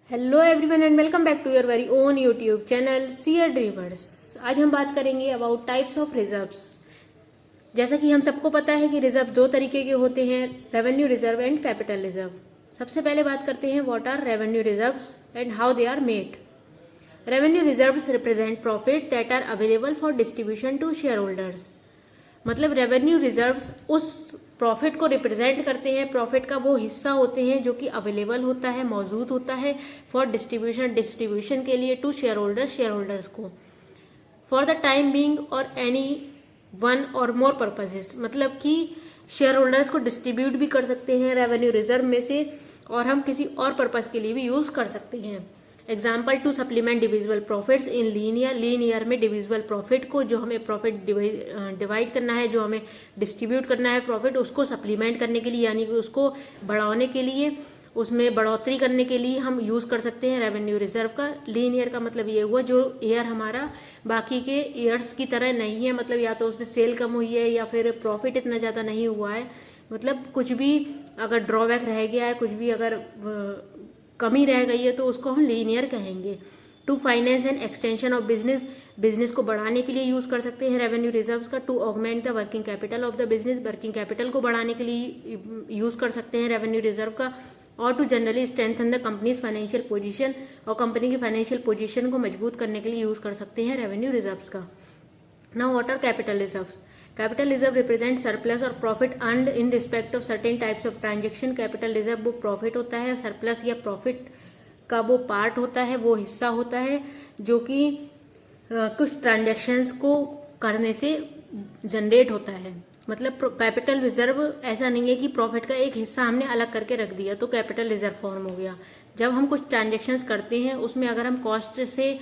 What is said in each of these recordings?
Hello everyone and welcome back to your very own YouTube channel seer dreamers. आज हम बात करेंगे about types of reserves. जैसा कि हम सबको पता है कि रिजर्व दो तरीके के होते हैं, revenue reserve and capital reserve. सबसे पहले बात करते हैं what are revenue reserves and how they are made. Revenue reserves represent profit that are available for distribution to share holders. मतलब रेवेन्यू रिजर्व्स उस प्रॉफिट को रिप्रेजेंट करते हैं, प्रॉफिट का वो हिस्सा होते हैं जो कि अवेलेबल होता है, मौजूद होता है फॉर डिस्ट्रीब्यूशन के लिए टू शेयर होल्डर्स को फॉर द टाइम बीइंग और एनी वन और मोर पर्पजेस। मतलब कि शेयर होल्डर्स को डिस्ट्रीब्यूट भी कर सकते हैं रेवेन्यू रिजर्व में से, और हम किसी और पर्पज के लिए भी यूज कर सकते हैं। Example, to supplement divisible profits in lean year में डिविजिबल प्रॉफिट को, जो हमें प्रॉफिट डिवाइड करना है, जो हमें डिस्ट्रीब्यूट करना है प्रॉफिट, उसको सप्लीमेंट करने के लिए यानी कि उसको बढ़ाने के लिए, उसमें बढ़ोतरी करने के लिए हम यूज़ कर सकते हैं रेवेन्यू रिजर्व का। लीन ईयर का मतलब ये हुआ जो ईयर हमारा बाकी के ईयर्स की तरह नहीं है, मतलब या तो उसमें सेल कम हुई है या फिर प्रॉफिट इतना ज़्यादा नहीं हुआ है, मतलब कुछ भी अगर ड्रॉबैक रह गया है, कुछ भी अगर कमी रह गई है तो उसको हम लीनियर कहेंगे। To finance and extension of business को बढ़ाने के लिए यूज कर सकते हैं रेवेन्यू रिजर्व्स का। To augment the working capital of the business, working capital को बढ़ाने के लिए यूज कर सकते हैं रेवेन्यू रिजर्व का। और to generally strengthen the company's financial position, और कंपनी की फाइनेंशियल पोजीशन को मजबूत करने के लिए यूज कर सकते हैं रेवेन्यू रिजर्व्स का। Now what are capital reserves. Capital reserve represent surplus और profit earned in respect of certain types of transaction. Capital reserve वो प्रॉफिट होता है, सरप्लस या प्रॉफिट का वो पार्ट होता है, वो हिस्सा होता है जो कि कुछ ट्रांजेक्शन्स को करने से जनरेट होता है। मतलब कैपिटल रिजर्व ऐसा नहीं है कि प्रॉफिट का एक हिस्सा हमने अलग करके रख दिया तो कैपिटल रिजर्व फॉर्म हो गया। जब हम कुछ ट्रांजेक्शन्स करते हैं उसमें अगर हम कॉस्ट से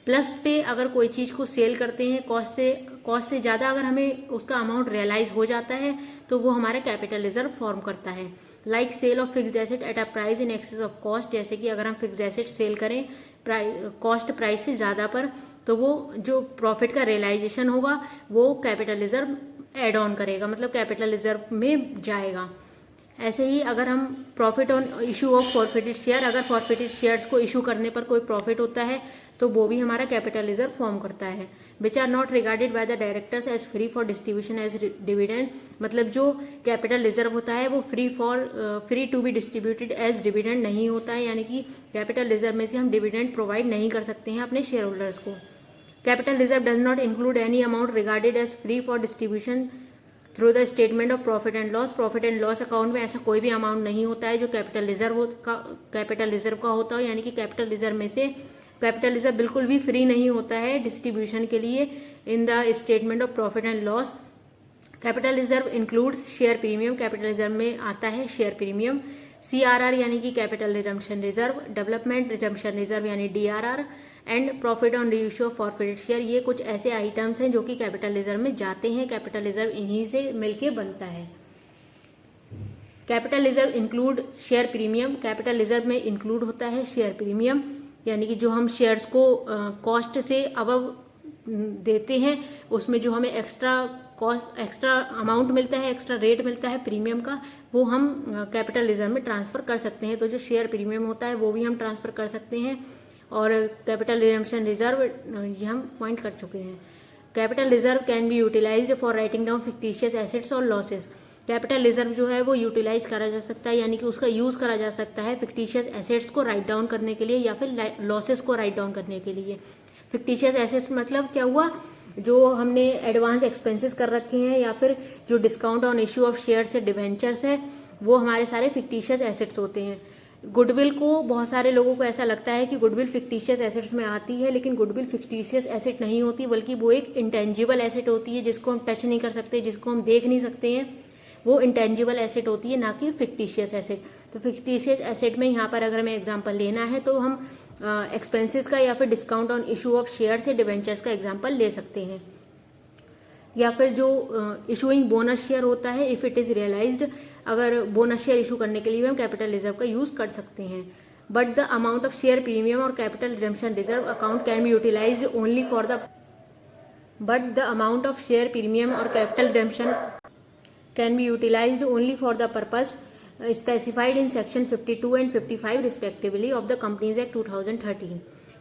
प्लस पे अगर कोई चीज़ को सेल करते हैं, कॉस्ट से ज़्यादा अगर हमें उसका अमाउंट रियलाइज हो जाता है तो वो हमारा कैपिटल रिजर्व फॉर्म करता है। Like sale of fixed asset at a price in excess of cost, जैसे कि अगर हम फिक्स्ड एसेट सेल करें कॉस्ट प्राइस से ज़्यादा पर, तो वो जो प्रॉफिट का रियलाइजेशन होगा वो कैपिटल रिजर्व एड ऑन करेगा, मतलब कैपिटल रिजर्व में जाएगा। ऐसे ही अगर हम profit on issue of forfeited share, अगर फॉरफिटेड शेयर्स को इशू करने पर कोई प्रॉफिट होता है तो वो भी हमारा कैपिटल रिजर्व फॉर्म करता है। Which are not regarded by the directors as free for distribution as dividend, मतलब जो कैपिटल रिजर्व होता है वो free to be distributed as dividend नहीं होता है, यानी कि कैपिटल रिजर्व में से हम डिविडेंड प्रोवाइड नहीं कर सकते हैं अपने शेयर होल्डर्स को। Capital reserve does not include any amount regarded as free for distribution through the statement of profit and loss. Profit and loss account में ऐसा कोई भी अमाउंट नहीं होता है जो कैपिटल रिजर्व का होता हो, यानी कि कैपिटल रिजर्व में से कैपिटल रिजर्व बिल्कुल भी फ्री नहीं होता है डिस्ट्रीब्यूशन के लिए in the statement of profit and loss. Capital reserve includes share premium, capital reserve में आता है शेयर प्रीमियम। CRR यानी कि capital redemption reserve, development redemption reserve यानी DRR, and profit on reissue of forfeited share. ये कुछ ऐसे items हैं जो कि कैपिटल रिजर्व में जाते हैं, कैपिटल रिजर्व इन्हीं से मिलके बनता है। Capital reserve include share premium, capital reserve में इंक्लूड होता है शेयर प्रीमियम, यानी कि जो हम शेयर्स को कॉस्ट से अबव देते हैं उसमें जो हमें एक्स्ट्रा अमाउंट मिलता है, एक्स्ट्रा रेट मिलता है प्रीमियम का, वो हम कैपिटल रिजर्व में ट्रांसफ़र कर सकते हैं। तो जो शेयर प्रीमियम होता है वो भी हम ट्रांसफ़र कर सकते हैं। और कैपिटल रिडम्पशन रिजर्व ये हम पॉइंट कर चुके हैं। Capital reserve can be utilised for writing down fictitious assets और लॉसेस। कैपिटल रिजर्व जो है वो यूटिलाइज करा जा सकता है, यानी कि उसका यूज़ करा जा सकता है फिक्टिशियस एसेट्स को राइट डाउन करने के लिए या फिर लॉसेस को राइट डाउन करने के लिए। फिक्टिशियस एसेट्स मतलब क्या हुआ, जो हमने एडवांस एक्सपेंसेस कर रखे हैं या फिर जो discount on issue of share से डिवेंचर्स है, वो हमारे सारे फिक्टिशियस एसेट्स होते हैं। गुडविल को बहुत सारे लोगों को ऐसा लगता है कि गुडविल फिक्टिशियस एसेट्स में आती है, लेकिन गुडविल फिक्टिशियस एसेट नहीं होती, बल्कि वो एक इंटेंजिबल एसेट होती है जिसको हम टच नहीं कर सकते, जिसको हम देख नहीं सकते हैं, वो इंटेंजिबल एसेट होती है, ना कि फिक्टिशियस एसेट। तो फिक्टिशियस एसेट में यहाँ पर अगर हमें एग्जांपल लेना है तो हम एक्सपेंसेस का या फिर discount on issue of share से डिवेंचर्स का एग्जांपल ले सकते हैं। या फिर जो इशूइंग बोनस शेयर होता है, इफ़ इट इज़ रियलाइज्ड, अगर बोनस शेयर इशू करने के लिए हम कैपिटल रिजर्व का यूज़ कर सकते हैं। But the amount of share premium और capital redemption reserve account can be utilized only for the purpose specified in section 52 and 55 respectively of the Companies Act 2013।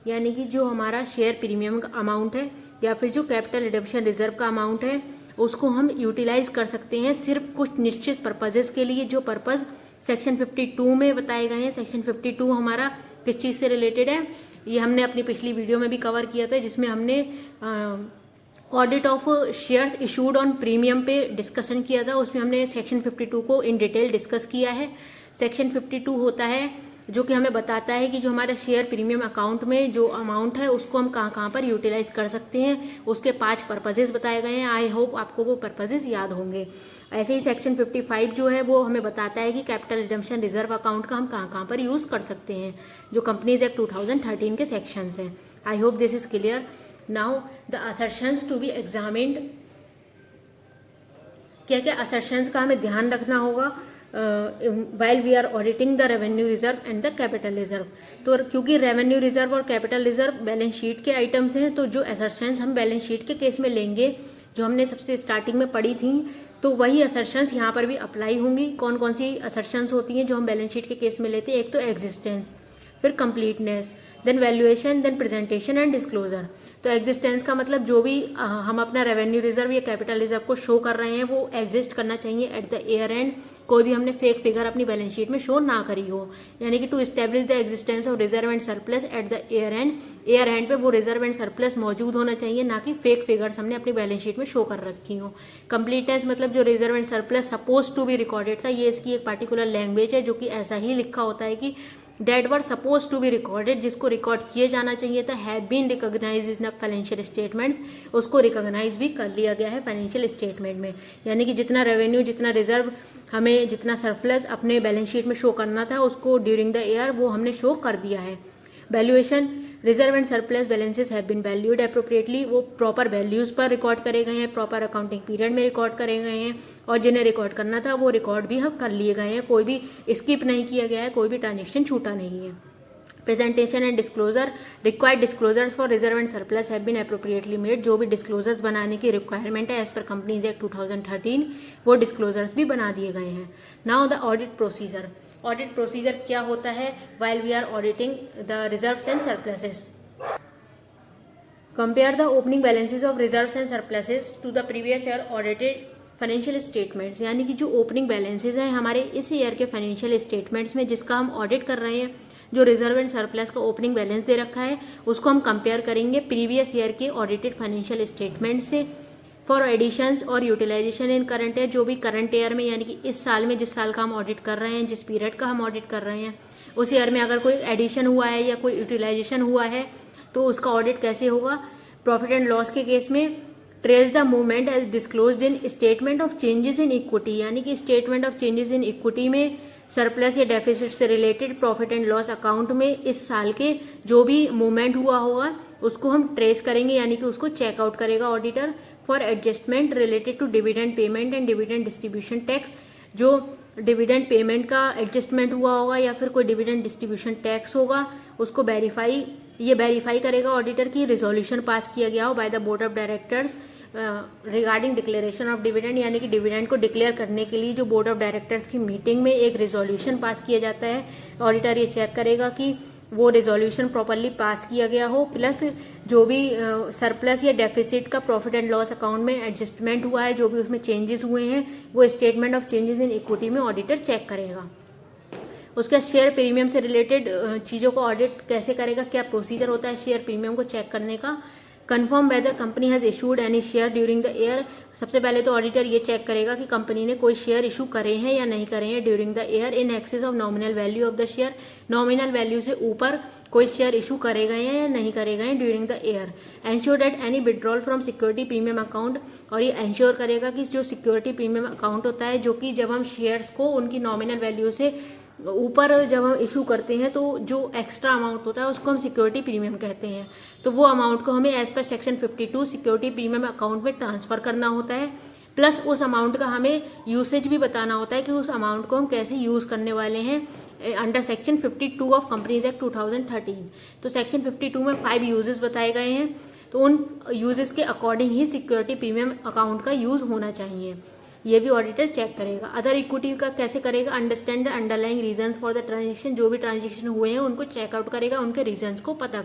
यानी कि जो हमारा शेयर प्रीमियम का अमाउंट है या फिर जो कैपिटल रिडम्पशन रिजर्व का अमाउंट है उसको हम यूटिलाइज कर सकते हैं सिर्फ कुछ निश्चित पर्पजेस के लिए, जो पर्पज सेक्शन 52 में बताए गए हैं। सेक्शन 52 हमारा किस चीज़ से रिलेटेड है, ये हमने अपनी पिछली वीडियो में भी कवर किया था, जिसमें हमने audit of shares issued on premium पे डिस्कशन किया था। उसमें हमने सेक्शन 52 को इन डिटेल डिस्कस किया है। सेक्शन 52 होता है जो कि हमें बताता है कि जो हमारे शेयर प्रीमियम अकाउंट में जो अमाउंट है उसको हम कहाँ कहाँ पर यूटिलाइज कर सकते हैं। उसके 5 पर्पजेस बताए गए हैं। आई होप आपको वो पर्पजेस याद होंगे। ऐसे ही सेक्शन 55 जो है वो हमें बताता है कि कैपिटल रिडम्पशन रिजर्व अकाउंट का हम कहाँ कहाँ पर यूज़ कर सकते हैं, जो कंपनीज एक्ट 2013 के सेक्शंस हैं। I hope this is clear. Now the assertions to be examined. क्या क्या असर्शंस का हमें ध्यान रखना होगा while we are auditing the revenue reserve and the capital reserve। तो क्योंकि रेवेन्यू रिजर्व और कैपिटल रिजर्व बैलेंस शीट के आइटम्स हैं, तो जो असर्शंस हम बैलेंस शीट के केस में लेंगे जो हमने सबसे स्टार्टिंग में पढ़ी थी, तो वही असर्शंस यहाँ पर भी अप्लाई होंगी। कौन कौन सी असर्शंस होती हैं जो हम बैलेंस शीट के केस में लेते हैं? एक तो एग्जिस्टेंस, फिर completeness, then valuation, then presentation and disclosure. तो एग्जिस्टेंस का मतलब जो भी हम अपना रेवेन्यू रिजर्व या कैपिटल रिजर्व को शो कर रहे हैं वो एग्जिस्ट करना चाहिए एट द ईयर एंड। कोई भी हमने फेक फिगर अपनी बैलेंस शीट में शो ना करी हो, यानी कि to establish the existence of reserve and surplus at the year end. Year end पे वो रिजर्व एंड सरप्लस मौजूद होना चाहिए, ना कि फेक फिगर्स हमने अपनी बैलेंस शीट में शो कर रखी हो। कंप्लीटनेस मतलब जो reserve and surplus suppose to be recorded था, ये इसकी एक पार्टिकुलर लैंग्वेज है जो कि ऐसा ही लिखा होता है कि that were suppose to be recorded, जिसको रिकॉर्ड किए जाना चाहिए था, have been recognise in the financial statements, उसको रिकॉग्नाइज भी कर लिया गया है फाइनेंशियल स्टेटमेंट में। यानी कि जितना रेवेन्यू, जितना रिजर्व, हमें जितना सरप्लस अपने बैलेंस शीट में शो करना था उसको ड्यूरिंग द ईयर वो हमने शो कर दिया है। Valuation, reserve and surplus balances have been valued appropriately, वो प्रॉपर वैल्यूज पर रिकॉर्ड करे गए हैं, प्रॉपर अकाउंटिंग पीरियड में रिकॉर्ड करे गए हैं, और जिन्हें रिकॉर्ड करना था वो रिकॉर्ड भी हम कर लिए गए हैं। कोई भी स्किप नहीं किया गया है, कोई भी ट्रांजेक्शन छूटा नहीं है। Presentation and disclosure, required disclosures for reserve and surplus have been appropriately made. जो भी डिस्क्लोजर्स बनाने की रिक्वायरमेंट है एज पर कंपनीज एक्ट 2013, वो डिस्क्लोजर्स भी बना दिए गए हैं। Now the audit procedure. Audit procedure क्या होता है? While we are auditing the reserves and surpluses, compare the opening balances of reserves and surpluses to the previous year audited financial statements. यानी कि जो ओपनिंग बैलेंसेस हैं हमारे इस year के फाइनेंशियल स्टेटमेंट्स में, जिसका हम ऑडिट कर रहे हैं, जो रिजर्व एंड सरप्लस का ओपनिंग बैलेंस दे रखा है उसको हम कंपेयर करेंगे प्रीवियस ईयर के ऑडिटेड फाइनेंशियल स्टेटमेंट से। फॉर एडिशंस और यूटिलाइजेशन इन करंट ईयर, जो भी करंट ईयर में यानी कि इस साल में, जिस साल का हम ऑडिट कर रहे हैं, जिस पीरियड का हम ऑडिट कर रहे हैं, उस ईयर में अगर कोई एडिशन हुआ है या कोई यूटिलाइजेशन हुआ है तो उसका ऑडिट कैसे होगा? प्रॉफिट एंड लॉस के केस में trace the movement as disclosed in statement of changes in equity, यानी कि statement of changes in equity में सरप्लस या डेफिसिट से related profit and loss account में इस साल के जो भी मूवमेंट हुआ होगा उसको हम ट्रेस करेंगे, यानी कि उसको चेकआउट करेगा auditor. For adjustment related to dividend payment and dividend distribution tax, जो डिविडेंड पेमेंट का एडजस्टमेंट हुआ होगा या फिर कोई डिविडेंड डिस्ट्रीब्यूशन टैक्स होगा उसको वेरीफाई करेगा ऑडिटर की रिजोल्यूशन पास किया गया हो by the board of directors regarding declaration of dividend, यानी कि डिविडेंड को डिक्लेयर करने के लिए जो बोर्ड ऑफ डायरेक्टर्स की मीटिंग में एक रिजोल्यूशन पास किया जाता है। ऑडिटर ये चेक करेगा कि वो रिजोल्यूशन प्रॉपरली पास किया गया हो, प्लस जो भी सरप्लस या डेफिसिट का प्रॉफिट एंड लॉस अकाउंट में एडजस्टमेंट हुआ है, जो भी उसमें चेंजेस हुए हैं, वो statement of changes in equity में ऑडिटर चेक करेगा। उसका शेयर प्रीमियम से रिलेटेड चीज़ों को ऑडिट कैसे करेगा, क्या प्रोसीजर होता है शेयर प्रीमियम को चेक करने का? Confirm weather company has issued any share during the year. सबसे पहले तो ऑडिटर ये चेक करेगा कि कंपनी ने कोई शेयर इशू करे हैं या नहीं करे हैं during the year in excess of nominal value of the share, nominal value से ऊपर कोई शेयर इशू करे गए हैं या नहीं करे गए हैं during the year. Ensure that any withdrawal from security premium account, और ये एंश्योर करेगा कि जो सिक्योरिटी प्रीमियम अकाउंट होता है, जो कि जब हम शेयर्स को उनकी नॉमिनल वैल्यू से ऊपर जब हम इशू करते हैं तो जो एक्स्ट्रा अमाउंट होता है उसको हम सिक्योरिटी प्रीमियम कहते हैं, तो वो अमाउंट को हमें as per section 52 security premium account में ट्रांसफ़र करना होता है। प्लस उस अमाउंट का हमें यूसेज भी बताना होता है कि उस अमाउंट को हम कैसे यूज़ करने वाले हैं under section 52 of companies Act 2013। तो सेक्शन 52 में 5 यूजेस बताए गए हैं, तो उन यूजेस के अकॉर्डिंग ही सिक्योरिटी प्रीमियम अकाउंट का यूज़ होना चाहिए। ये भी ऑडिटर चेक करेगा। अदर इक्विटी का कैसे करेगा, understand the underlying reasons for the transaction, जो भी ट्रांजेक्शन हुए हैं उनको चेकआउट करेगा, उनके रीजंस को पता